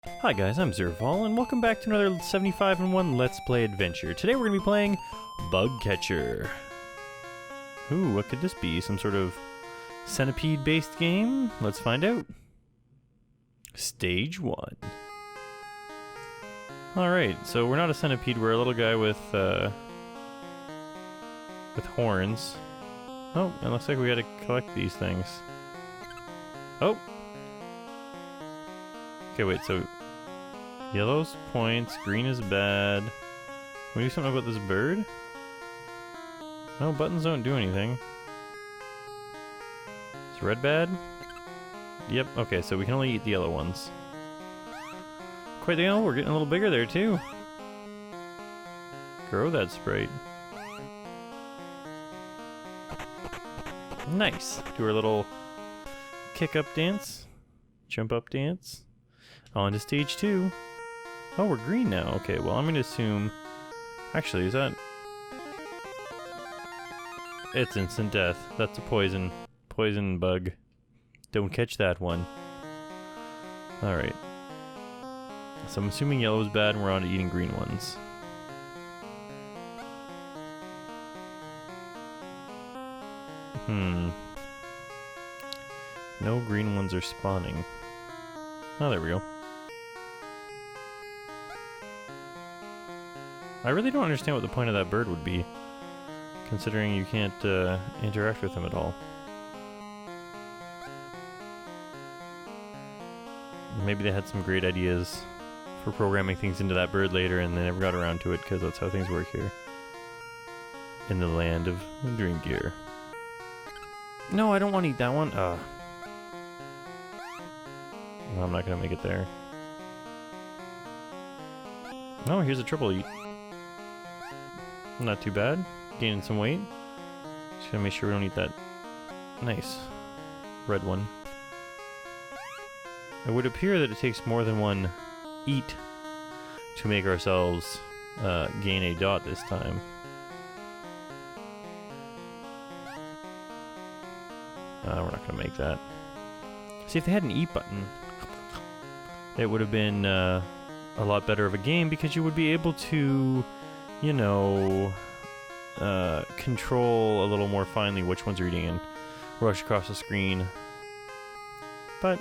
Hi guys, I'm Zerfall, and welcome back to another 75-in-1 Let's Play adventure. Today we're going to be playing Bug Catcher. Ooh, what could this be? Some sort of centipede-based game? Let's find out. Stage 1. Alright, so we're not a centipede, we're a little guy with horns. Oh, it looks like we gotta collect these things. Oh! Okay, wait, so yellow's points, green is bad. Can we do something about this bird? No, buttons don't do anything. Is red bad? Yep, okay, so we can only eat the yellow ones. Quite the hell, we're getting a little bigger there too. Grow that sprite. Nice. Do our little kick up dance, jump up dance. On to stage 2. Oh, we're green now. Okay, well, I'm going to assume... Actually, is that... It's instant death. That's a poison. Poison bug. Don't catch that one. Alright. So I'm assuming yellow is bad and we're on to eating green ones. No green ones are spawning. Oh, there we go. I really don't understand what the point of that bird would be, considering you can't interact with him at all. Maybe they had some great ideas for programming things into that bird later and they never got around to it because that's how things work here. In the land of dreamGEAR. No, I don't want to eat that one. No, I'm not going to make it there. Oh, here's a triple eat. Not too bad. Gaining some weight. Just gotta make sure we don't eat that nice red one. It would appear that it takes more than one eat to make ourselves gain a dot this time. We're not gonna make that. See, if they had an eat button, it would have been a lot better of a game because you would be able to, you know, control a little more finely which ones are eating and rush across the screen. But,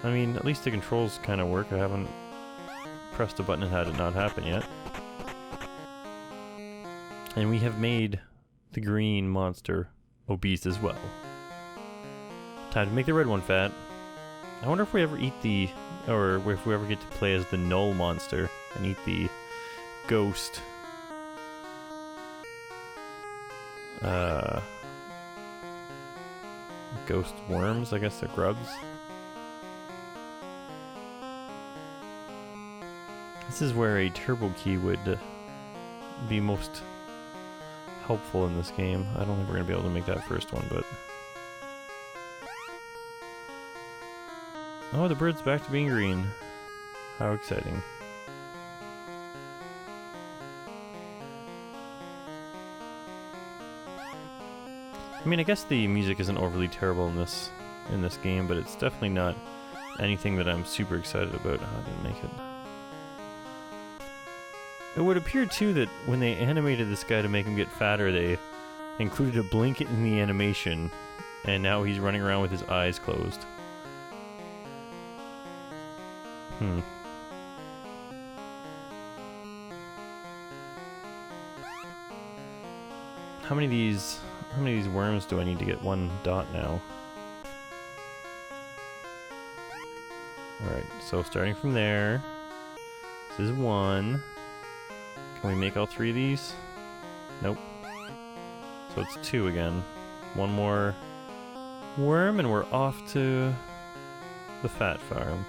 I mean, at least the controls kind of work. I haven't pressed a button and had it not happen yet. And we have made the green monster obese as well. Time to make the red one fat. I wonder if we ever eat the, or if we ever get to play as the null monster and eat the ghost ghost worms, I guess they're grubs. This is where a turbo key would be most helpful in this game. I don't think we're gonna be able to make that first one, but oh, the bird's back to being green. How exciting. I mean, I guess the music isn't overly terrible in this game, but it's definitely not anything that I'm super excited about. Oh, I didn't make it. It would appear too that when they animated this guy to make him get fatter, they included a blanket in the animation, and now he's running around with his eyes closed. How many of these worms do I need to get one dot now? Alright, so starting from there, this is 1. Can we make all 3 of these? Nope. So it's 2 again. One more worm and we're off to the fat farm.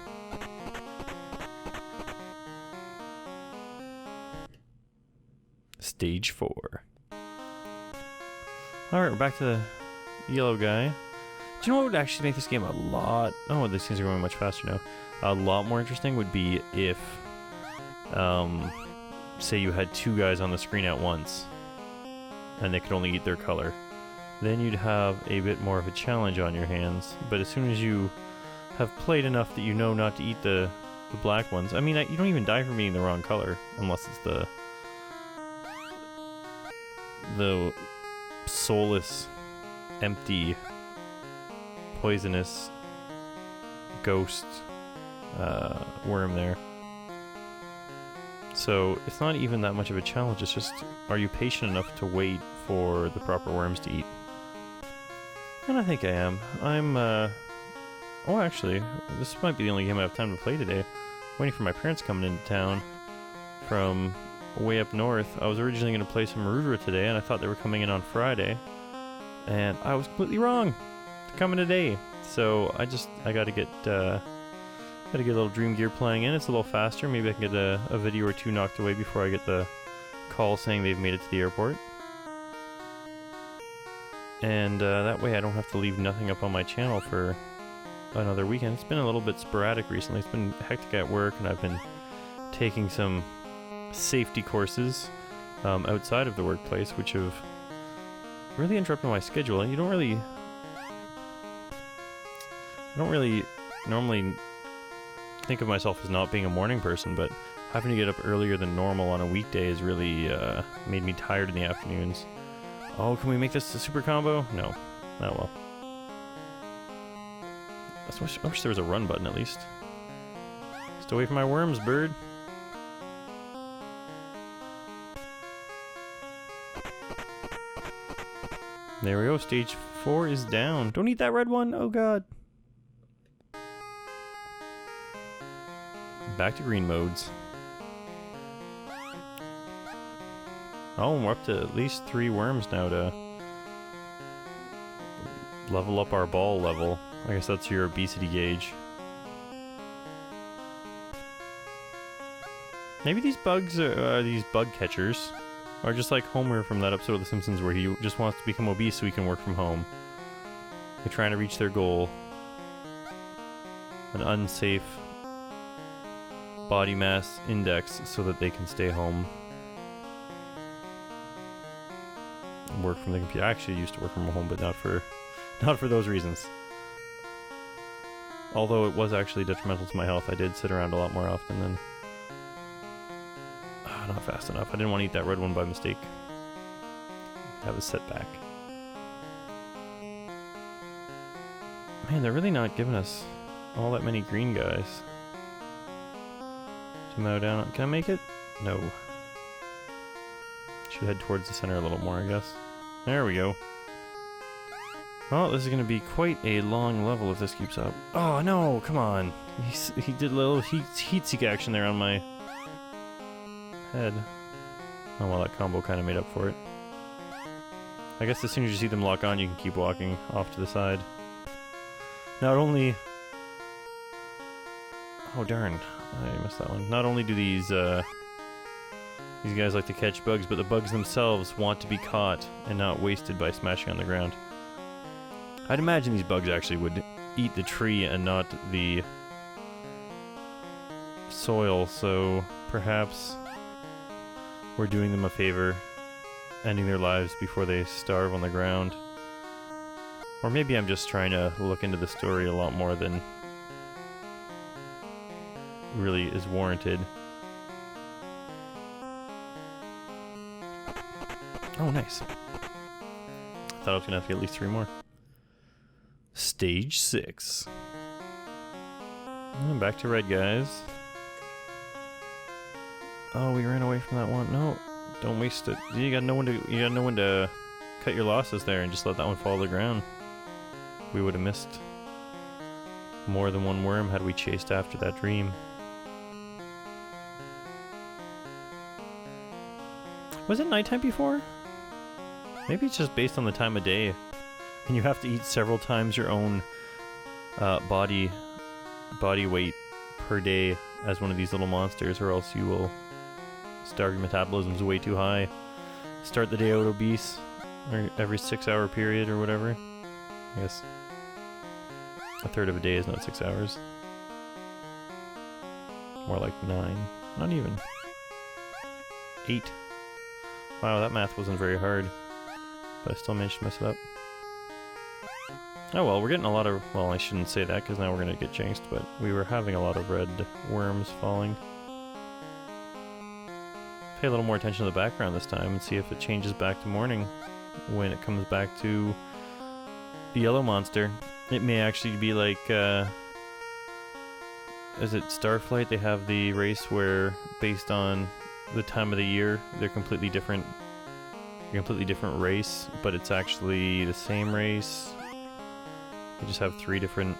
Stage 4. Alright, we're back to the yellow guy. Do you know what would actually make this game a lot... Oh, these things are going much faster now. A lot more interesting would be if, say you had 2 guys on the screen at once, and they could only eat their color. Then you'd have a bit more of a challenge on your hands, but as soon as you have played enough that you know not to eat the the black ones. I mean, you don't even die from eating the wrong color, unless it's the soulless, empty, poisonous ghost worm there. So it's not even that much of a challenge, it's just, are you patient enough to wait for the proper worms to eat? And I think I am. Oh, actually, this might be the only game I have time to play today. Waiting for my parents coming into town from way up north. I was originally going to play some Rudra today, and I thought they were coming in on Friday. And I was completely wrong. They're coming today. So I got to get a little dreamGEAR playing in. It's a little faster. Maybe I can get a video or two knocked away before I get the call saying they've made it to the airport. And that way I don't have to leave nothing up on my channel for another weekend. It's been a little bit sporadic recently. It's been hectic at work, and I've been taking some safety courses outside of the workplace, which have really interrupted my schedule. And I don't really normally think of myself as not being a morning person, but having to get up earlier than normal on a weekday has really made me tired in the afternoons. Oh, can we make this a super combo? No. Oh well. I wish there was a run button at least. Stay away from my worms, bird. There we go, stage 4 is down. Don't eat that red one, oh god. Back to green modes. Oh, we're up to at least 3 worms now to level up our ball level. I guess that's your obesity gauge. Maybe these bugs, these bug catchers, are just like Homer from that episode of The Simpsons where he just wants to become obese so he can work from home. They're trying to reach their goal. An unsafe body mass index so that they can stay home. Work from the computer. I actually used to work from home, but not for those reasons. Although it was actually detrimental to my health, I did sit around a lot more often than... not fast enough. I didn't want to eat that red one by mistake. Have a setback. Man, they're really not giving us all that many green guys to mow down. Can I make it? No. Should head towards the center a little more, I guess. There we go. Oh, this is going to be quite a long level if this keeps up. Oh, no, come on. He did a little heat seek action there on my head. Oh, well, that combo kind of made up for it. I guess as soon as you see them lock on, you can keep walking off to the side. Not only... Oh, darn. I missed that one. Not only do these guys like to catch bugs, but the bugs themselves want to be caught and not wasted by smashing on the ground. I'd imagine these bugs actually would eat the tree and not the soil, so perhaps we're doing them a favor, ending their lives before they starve on the ground. Or maybe I'm just trying to look into the story a lot more than really is warranted. Oh, nice. Thought I was gonna have to get at least 3 more. Stage 6. Back to red, guys. Oh, we ran away from that one. No, don't waste it. You gotta know when to cut your losses there and just let that one fall to the ground. We would have missed more than one worm had we chased after that dream. Was it nighttime before? Maybe it's just based on the time of day. And you have to eat several times your own body weight per day as one of these little monsters, or else you will starve. Your metabolism's way too high. Start the day out obese, or every 6-hour period or whatever. I guess a third of a day is not 6 hours. More like 9. Not even. 8. Wow, that math wasn't very hard. But I still managed to mess it up. Oh well, we're getting a lot of... Well, I shouldn't say that because now we're going to get jinxed, but we were having a lot of red worms falling. Pay a little more attention to the background this time and see if it changes back to morning when it comes back to the yellow monster. It may actually be like, is it Starflight? They have the race where, based on the time of the year, they're completely different race, but it's actually the same race. They just have 3 different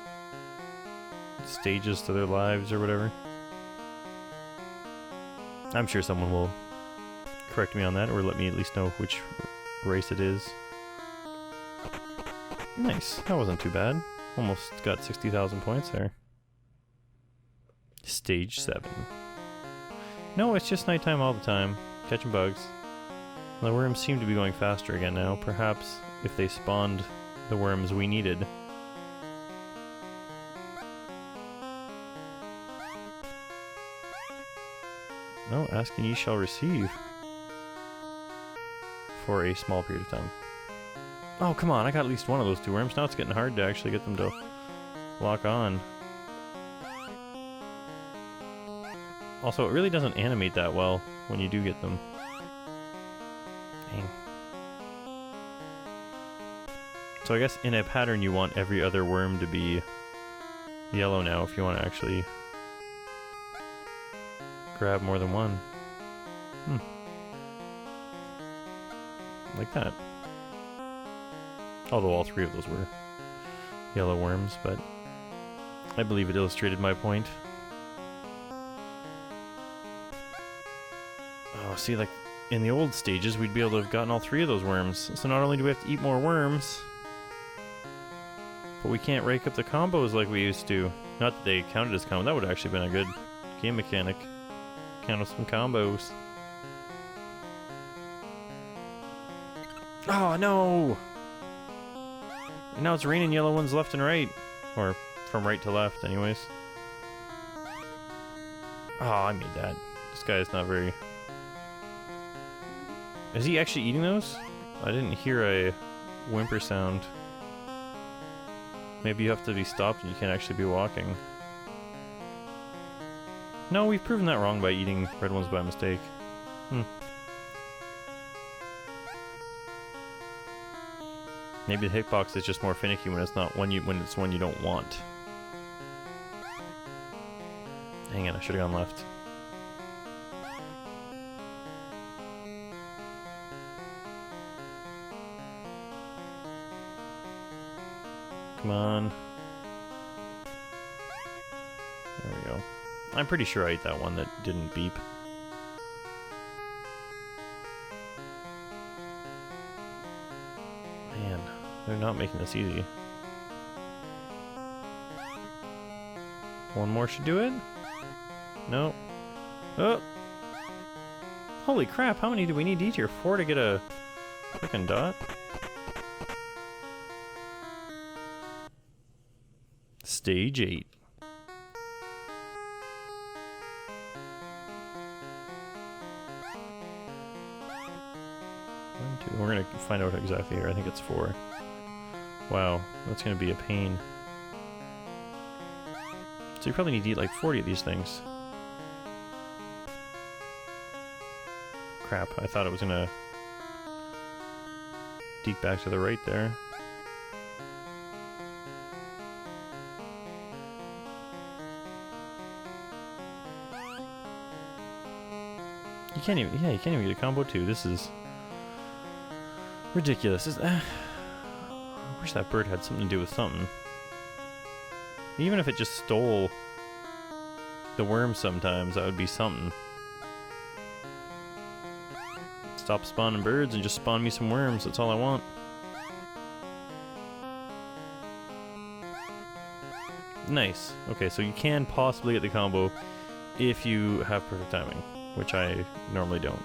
stages to their lives or whatever. I'm sure someone will correct me on that, or let me at least know which race it is. Nice, that wasn't too bad. Almost got 60,000 points there. Stage 7. No, it's just nighttime all the time. Catching bugs. The worms seem to be going faster again now. Perhaps if they spawned the worms we needed. No, asking ye shall receive. For a small period of time. Oh, come on, I got at least one of those 2 worms. Now it's getting hard to actually get them to lock on. Also, it really doesn't animate that well when you do get them. Dang. So I guess in a pattern you want every other worm to be yellow now if you want to actually grab more than one. Like that. Although all 3 of those were yellow worms, but I believe it illustrated my point. Oh, see, like, in the old stages, we'd be able to have gotten all 3 of those worms. So not only do we have to eat more worms, but we can't rake up the combos like we used to. Not that they counted as combos. That would have actually been a good game mechanic. Count up some combos. Oh, no! And now it's raining yellow ones left and right. Or from right to left, anyways. Oh, I made that. This guy is not very... Is he actually eating those? I didn't hear a whimper sound. Maybe you have to be stopped and you can't actually be walking. No, we've proven that wrong by eating red ones by mistake. Maybe the hitbox is just more finicky when it's not when it's one you don't want. Hang on, I should have gone left. Come on. There we go. I'm pretty sure I ate that one that didn't beep. Man, they're not making this easy. One more should do it? No. Oh! Holy crap, how many do we need to eat here? 4 to get a frickin' dot? Stage 8. We're gonna find out exactly here. I think it's 4. Wow, that's gonna be a pain. So you probably need to eat like 40 of these things. Crap, I thought it was gonna deep back to the right there. You can't even, yeah, you can't even get a combo 2. This is ridiculous. I wish that bird had something to do with something. Even if it just stole the worms sometimes, that would be something. Stop spawning birds and just spawn me some worms, that's all I want. Nice. Okay, so you can possibly get the combo if you have perfect timing, which I normally don't.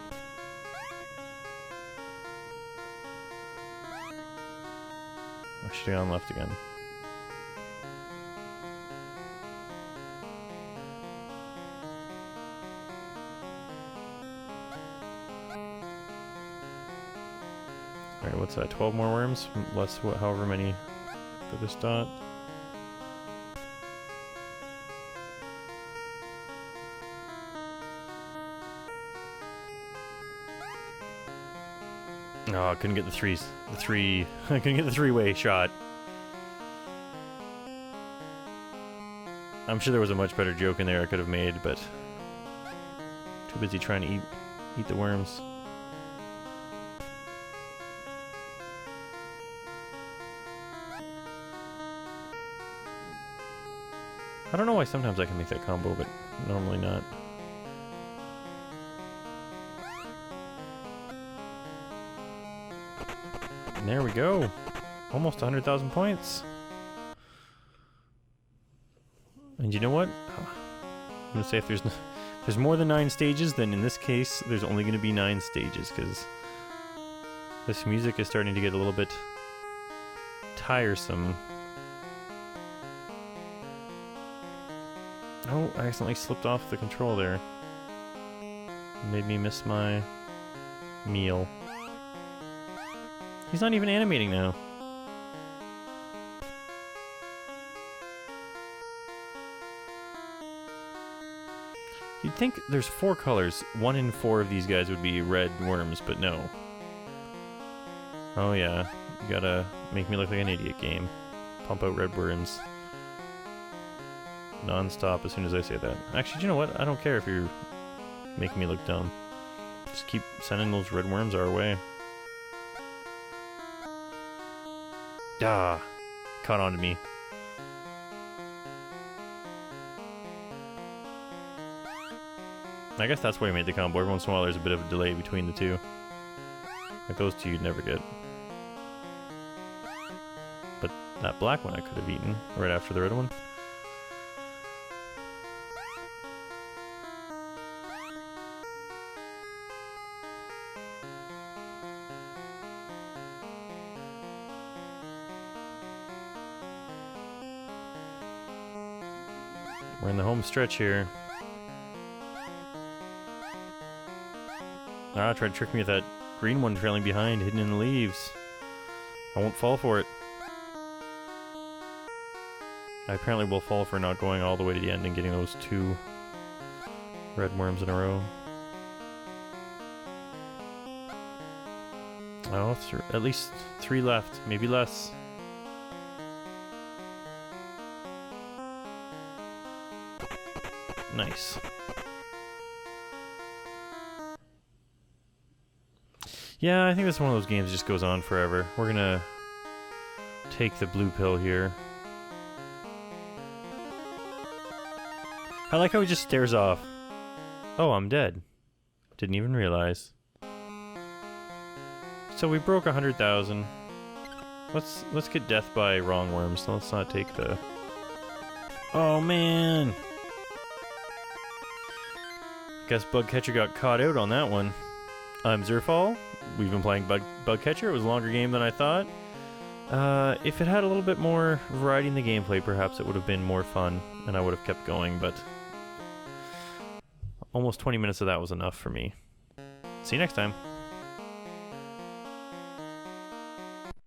I should have gone left again. Alright, what's that? 12 more worms? Less, however many for this dot. No, I couldn't get I couldn't get the three-way shot. I'm sure there was a much better joke in there I could have made, but too busy trying to eat the worms. I don't know why sometimes I can make that combo, but normally not. And there we go. Almost 100,000 points. And you know what? I'm gonna say if there's more than 9 stages, then in this case, there's only gonna be 9 stages, because this music is starting to get a little bit tiresome. Oh, I accidentally slipped off the control there. Made me miss my meal. He's not even animating now. You'd think there's 4 colors. 1 in 4 of these guys would be red worms, but no. Oh yeah, you gotta make me look like an idiot game. Pump out red worms. Non-stop as soon as I say that. Actually, do you know what? I don't care if you're making me look dumb. Just keep sending those red worms our way. Ah, caught on to me. I guess that's why I made the combo. Every once in a while there's a bit of a delay between the two. Like those two you'd never get. But that black one I could have eaten right after the red one. We're in the home stretch here. Ah, tried to trick me with that green one trailing behind, hidden in the leaves. I won't fall for it. I apparently will fall for not going all the way to the end and getting those 2 red worms in a row. Oh, at least 3 left, maybe less. Nice. Yeah, I think this is one of those games that just goes on forever. We're gonna take the blue pill here. I like how he just stares off. Oh, I'm dead. Didn't even realize. So we broke 100,000. Let's get death by wrong worms. Let's not take the... Oh man! Guess Bugcatcher got caught out on that one. I'm Zerfall. We've been playing Bugcatcher. It was a longer game than I thought. If it had a little bit more variety in the gameplay, perhaps it would have been more fun, and I would have kept going, but almost 20 minutes of that was enough for me. See you next time.